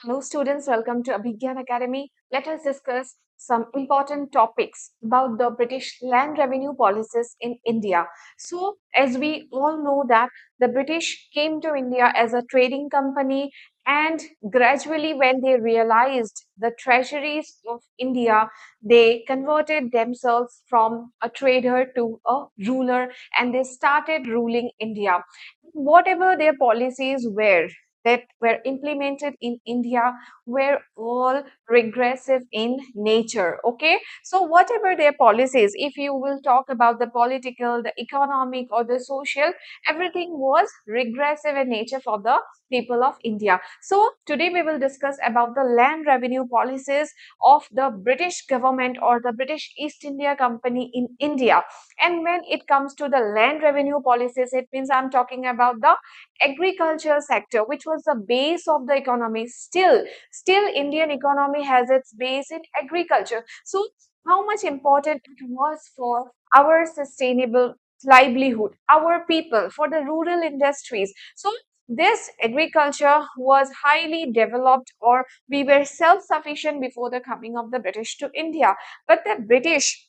Hello students, welcome to Abhigyan Academy. Let us discuss some important topics about the British land revenue policies in India. So, as we all know that the British came to India as a trading company, and gradually when they realized the treasuries of India, they converted themselves from a trader to a ruler, and they started ruling India. Whatever their policies were, that were implemented in India were all regressive in nature. Okay, so whatever their policies, if you will talk about the political, the economic, or the social, everything was regressive in nature for the people of India. So today we will discuss about the land revenue policies of the British government or the British East India Company in India. And when it comes to the land revenue policies, it means I'm talking about the agriculture sector, which was the base of the economy. Still Indian economy has its base in agriculture. So how much important it was for our sustainable livelihood, our people, for the rural industries. So this agriculture was highly developed, or we were self-sufficient before the coming of the British to India. But the British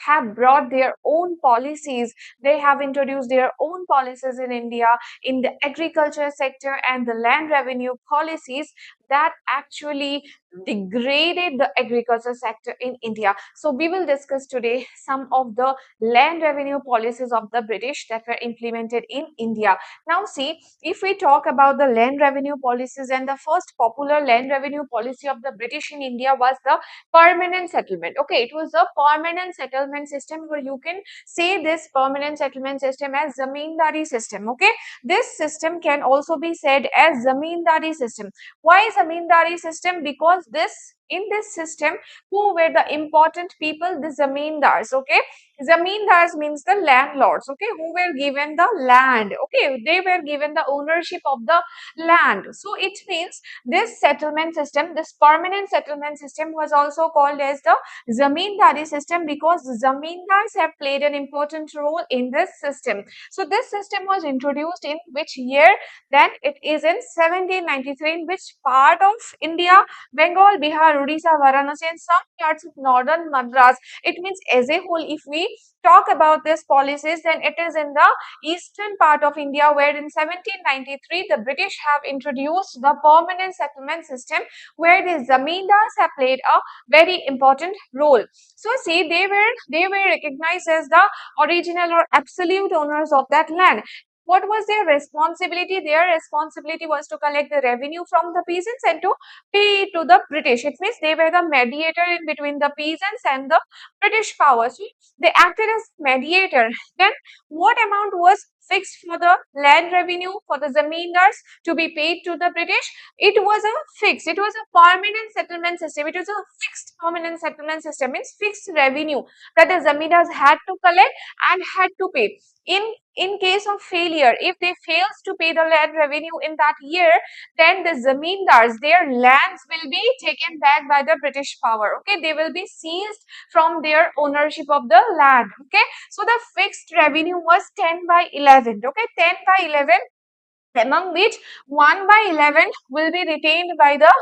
have brought their own policies. They have introduced their own policies in India in the agriculture sector and the land revenue policies that actually degraded the agriculture sector in India. So we will discuss today some of the land revenue policies of the British that were implemented in India. Now see, if we talk about the land revenue policies, and the first popular land revenue policy of the British in India was the permanent settlement. Okay, it was a permanent settlement system, or you can say this permanent settlement system as zamindari system. Okay, this system can also be said as zamindari system. Why zamindari system? Because this, in this system, who were the important people? The zamindars. Okay, zamindars means the landlords. Okay, who were given the land. Okay, they were given the ownership of the land. So it means this settlement system, this permanent settlement system, was also called as the zamindari system because zamindars have played an important role in this system. So this system was introduced in which year? Then it is in 1793. In which part of India? Bengal, Bihar, Odisha, Varanasi, and some parts of northern Madras. It means as a whole, if we talk about these policies, then it is in the eastern part of India, where in 1793 the British have introduced the permanent settlement system, where the zamindars have played a very important role. So see, they were recognized as the original or absolute owners of that land. What was their responsibility? Their responsibility was to collect the revenue from the peasants and to pay it to the British. It means they were the mediator in between the peasants and the British power. So they acted as mediator. Then what amount was fixed for the land revenue for the zamindars to be paid to the British? It was a fixed, it was a permanent settlement system. It was a fixed permanent settlement system, means fixed revenue that the zamindars had to collect and had to pay. In case of failure, if they fails to pay the land revenue in that year, then the zamindars, their lands will be taken back by the British power. Okay, they will be seized from their ownership of the land. Okay, so the fixed revenue was 10 by 11. Okay, 10 by 11, among which 1 by 11 will be retained by the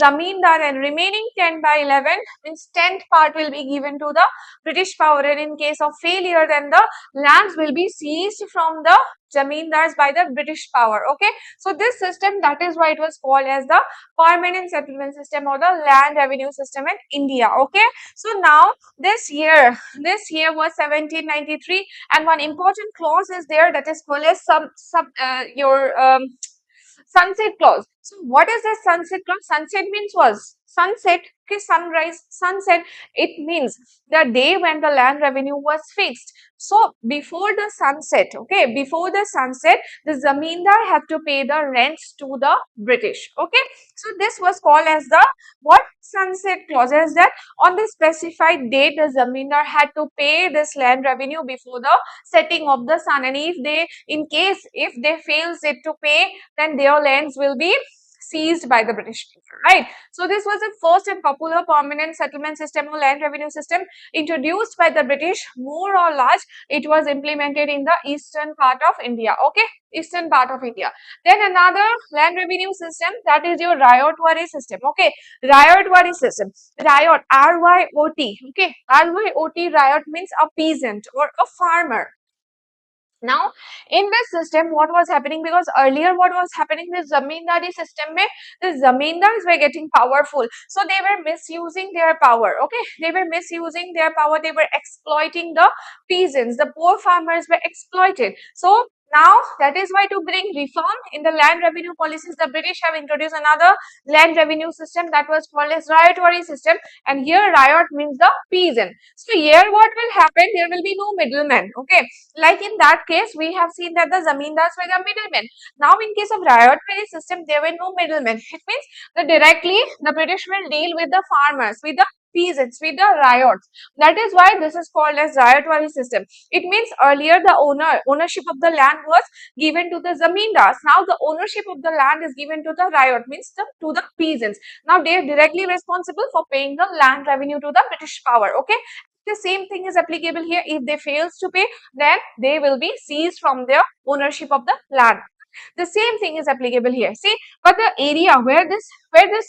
zamindar, and remaining 10 by 11 means 10th part will be given to the British power, and in case of failure, then the lands will be seized from the zamindars by the British power. Okay, so this system, that is why it was called as the permanent settlement system or the land revenue system in India. Okay, so now this year was 1793, and one important clause is there, that is called as your sunset clause. So what is the sunset clause? Sunset means was sunset. Okay, sunrise, sunset. It means the day when the land revenue was fixed. So before the sunset, okay, before the sunset, the zamindar have to pay the rents to the British. Okay, so this was called as the what? Sunset clause. Is that on the specified date the zamindar had to pay this land revenue before the setting of the sun, and if they, in case if they fails it to pay, then their lands will be seized by the British people, right? So this was the first and popular permanent settlement system or land revenue system introduced by the British. More or less, it was implemented in the eastern part of India, okay, eastern part of India. Then another land revenue system, that is your Ryotwari system, okay, Ryotwari system, Ryot, R-Y-O-T, okay, R-Y-O-T, Ryot means a peasant or a farmer. Now, in this system, what was happening? Because earlier, what was happening? The zamindari system, mein, the zamindars were getting powerful, so they were misusing their power. Okay, they were misusing their power. They were exploiting the peasants. The poor farmers were exploited. So now that is why to bring reform in the land revenue policies, the British have introduced another land revenue system that was called as Ryotwari system. And here, Ryot means the peasant. So here, what will happen? There will be no middleman. Okay, like in that case, we have seen that the zamindars were the middlemen. Now, in case of Ryotwari system, there were no middlemen. It means that directly the British will deal with the farmers, with the peasants, with the ryots. That is why this is called as Ryotwari system. It means earlier the ownership of the land was given to the zamindars. Now the ownership of the land is given to the ryot, means to the peasants. Now they are directly responsible for paying the land revenue to the British power. Okay, the same thing is applicable here. If they fails to pay, then they will be seized from their ownership of the land. The same thing is applicable here. See, but the area where this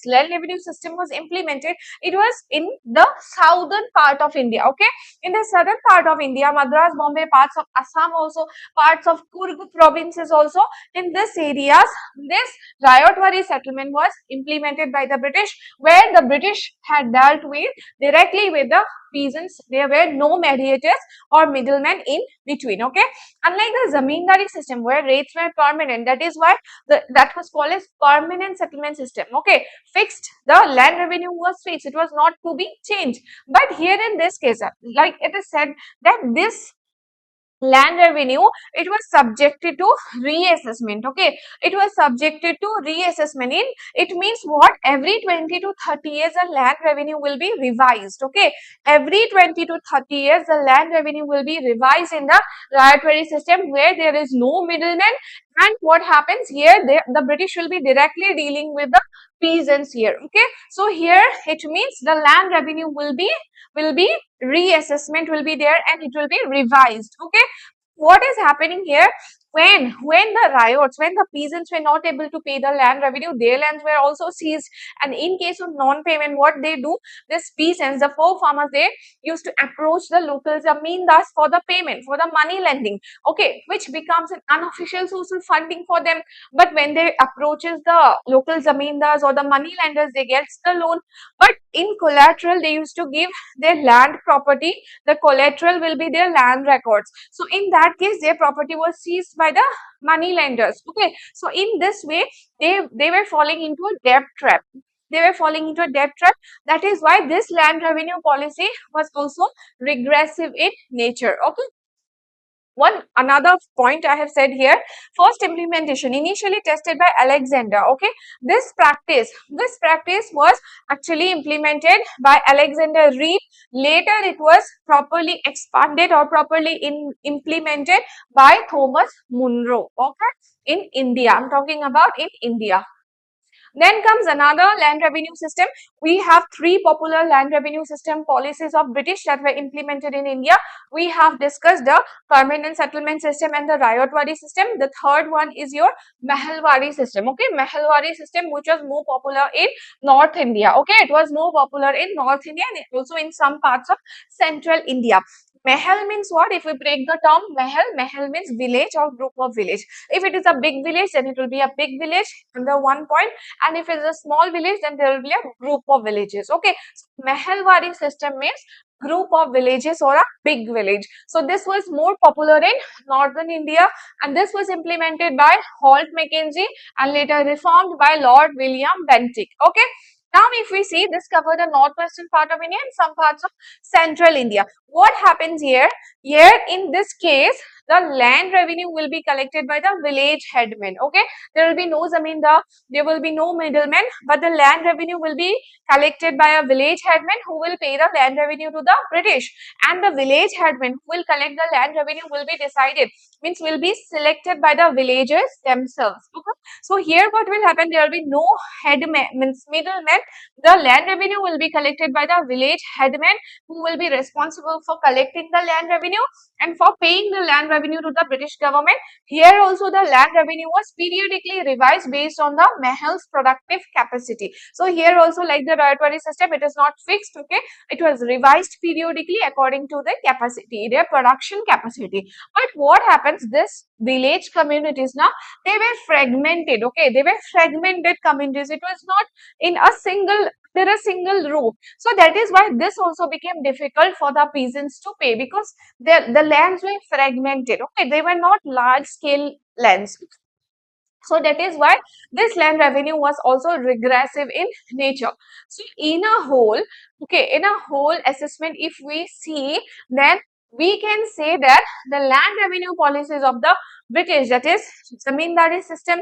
land revenue system was implemented, it was in the southern part of India. Okay, in the southern part of India, Madras, Bombay, parts of Assam also, parts of Kurg provinces also. In this areas, this Ryotwari settlement was implemented by the British, where the British had dealt with directly with the peasants. There were no mediators or middlemen in between. Okay, unlike the zamindari system where rates were permanent, that is why that was called as permanent settlement system. Okay, fixed, the land revenue was fixed, it was not to be changed. But here in this case, like it is said that this land revenue, it was subjected to reassessment. Okay, it was subjected to reassessment. In it means what? Every 20 to 30 years the land revenue will be revised. Okay, every 20 to 30 years the land revenue will be revised in the Ryotwari system, where there is no middleman. And what happens here, the British will be directly dealing with the peasants here. Okay, so here it means the land revenue will be reassessment will be there, and it will be revised. Okay, what is happening here? When the riots, when the peasants were not able to pay the land revenue, their lands were also seized. And in case of non-payment, what they do, this peasants, the poor farmers, they used to approach the local zamindars for the payment, for the money lending. Okay, which becomes an unofficial source of funding for them. But when they approaches the local zamindars or the money lenders, they get the loan. But in collateral, they used to give their land property. The collateral will be their land records. So in that case, their property was seized by the money lenders. Okay, so in this way, they were falling into a debt trap. They were falling into a debt trap. That is why this land revenue policy was also regressive in nature. Okay, one another point I have said here, first implementation initially tested by Alexander. Okay, this practice was actually implemented by Alexander Reed. Later it was properly expanded or properly implemented by Thomas Munro. Okay, in India, I'm talking about in India. Then comes another land revenue system. We have three popular land revenue system policies of British that were implemented in India. We have discussed the permanent settlement system and the Ryotwari system. The third one is your Mahalwari system. Okay, Mahalwari system, which was more popular in North India. Okay, it was more popular in North India and also in some parts of Central India. Mahal means what? If we break the term Mahal means village or group of village. If it is a big village, then it will be a big village under one point, and if it's a small village, then there will be a group of villages. Okay, so Mahalwari system means group of villages or a big village. So this was more popular in northern India, and this was implemented by Holt Mackenzie and later reformed by Lord William Bentinck. Okay, now if we see, this covered the northwestern part of India and some parts of central India. What happens here? Here in this case, the land revenue will be collected by the village headmen. Okay, there will be no zamindar, there will be no middleman, but the land revenue will be collected by a village headman who will pay the land revenue to the British, and the village headman who will collect the land revenue will be decided, means will be selected by the villagers themselves. Okay? So here what will happen, there will be no headman, means middleman. The land revenue will be collected by the village headman who will be responsible for collecting the land revenue and for paying the land revenue to the British government. Here also the land revenue was periodically revised based on the Mahal's productive capacity. So here also, like the Rayatwari system, it is not fixed. Okay, it was revised periodically according to the capacity, their production capacity. But what happens, this village communities now, they were fragmented. Okay, they were fragmented communities. It was not in a single, there a single row. So that is why this also became difficult for the peasants to pay, because the lands were fragmented. Okay, they were not large scale lands. So that is why this land revenue was also regressive in nature. So in a whole, okay, in a whole assessment, if we see, then we can say that the land revenue policies of the British, that is Zamindari system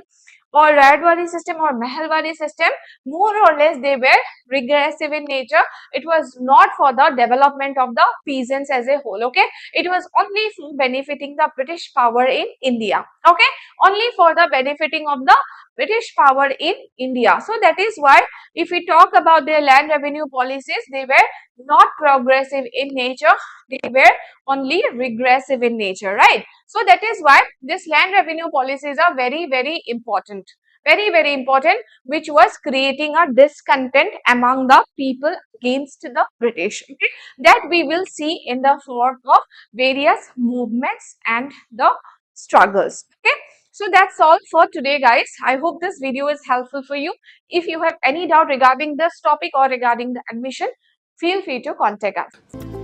or Rayatwari system or Mahalwari system, more or less they were regressive in nature. It was not for the development of the peasants as a whole. Okay, it was only for benefiting the British power in India. Okay, only for the benefiting of the British power in India. So that is why if we talk about their land revenue policies, they were not progressive in nature, they were only regressive in nature, right? So that is why this land revenue policies are very, very important. Very, very important, which was creating a discontent among the people against the British. Okay? That we will see in the form of various movements and the struggles. Okay, so that's all for today, guys. I hope this video is helpful for you. If you have any doubt regarding this topic or regarding the admission, feel free to contact us.